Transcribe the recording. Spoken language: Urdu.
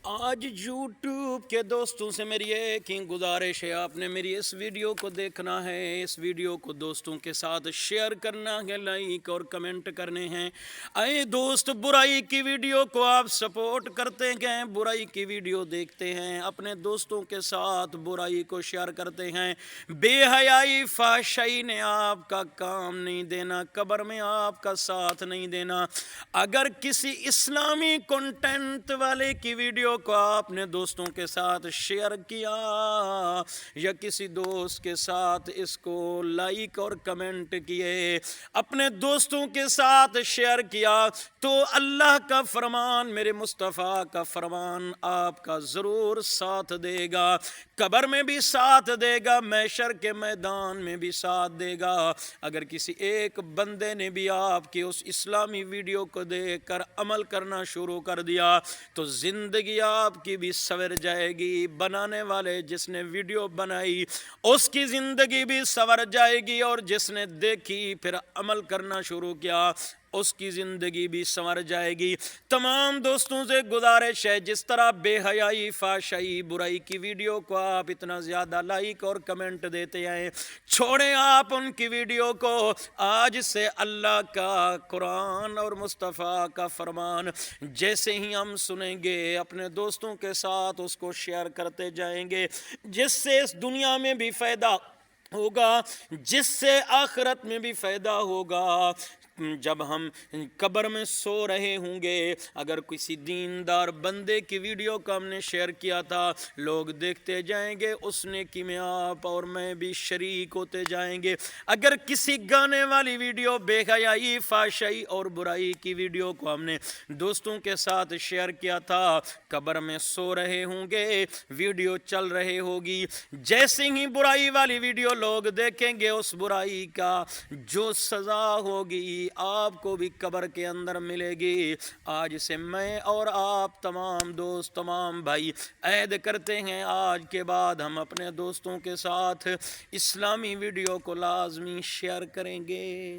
آج یوٹیوب کے دوستوں سے میری ایک ہی گزارش ہے، آپ نے میری اس ویڈیو کو دیکھنا ہے، اس ویڈیو کو دوستوں کے ساتھ شیئر کرنا ہے، لائک اور کمنٹ کرنے ہیں۔ اے دوست، برائی کی ویڈیو کو آپ سپورٹ کرتے ہیں، برائی کی ویڈیو دیکھتے ہیں، اپنے دوستوں کے ساتھ برائی کو شیئر کرتے ہیں۔ بے حیائی فحشائی نے آپ کا کام نہیں دینا، قبر میں آپ کا ساتھ نہیں دینا۔ اگر کسی اسلامی کنٹینٹ والے کی ویڈیو کو آپ نے دوستوں کے ساتھ شیئر کیا یا کسی دوست کے ساتھ اس کو لائک اور کمنٹ کیے، اپنے دوستوں کے ساتھ شیئر کیا، تو اللہ کا فرمان، میرے مصطفیٰ کا فرمان آپ کا ضرور ساتھ دے گا، قبر میں بھی ساتھ دے گا، محشر کے میدان میں بھی ساتھ دے گا۔ اگر کسی ایک بندے نے بھی آپ کی اس اسلامی ویڈیو کو دیکھ کر عمل کرنا شروع کر دیا تو زندگی آپ کی بھی سنور جائے گی، بنانے والے جس نے ویڈیو بنائی اس کی زندگی بھی سنور جائے گی، اور جس نے دیکھی پھر عمل کرنا شروع کیا اس کی زندگی بھی سنور جائے گی۔ تمام دوستوں سے گزارش ہے، جس طرح بے حیائی فحشائی برائی کی ویڈیو کو آپ اتنا زیادہ لائک اور کمنٹ دیتے ہیں، چھوڑیں آپ ان کی ویڈیو کو۔ آج سے اللہ کا قرآن اور مصطفیٰ کا فرمان جیسے ہی ہم سنیں گے، اپنے دوستوں کے ساتھ اس کو شیئر کرتے جائیں گے، جس سے اس دنیا میں بھی فائدہ ہوگا، جس سے آخرت میں بھی فائدہ ہوگا۔ جب ہم قبر میں سو رہے ہوں گے، اگر کسی دیندار بندے کی ویڈیو کو ہم نے شیئر کیا تھا، لوگ دیکھتے جائیں گے، اس نیکی میں آپ اور میں بھی شریک ہوتے جائیں گے۔ اگر کسی گانے والی ویڈیو، بے حیائی فحشائی اور برائی کی ویڈیو کو ہم نے دوستوں کے ساتھ شیئر کیا تھا، قبر میں سو رہے ہوں گے، ویڈیو چل رہے ہوگی، جیسے ہی برائی والی ویڈیو لوگ دیکھیں گے، اس برائی کا جو سزا ہوگی آپ کو بھی قبر کے اندر ملے گی۔ آج سے میں اور آپ تمام دوست، تمام بھائی عہد کرتے ہیں، آج کے بعد ہم اپنے دوستوں کے ساتھ اسلامی ویڈیو کو لازمی شیئر کریں گے۔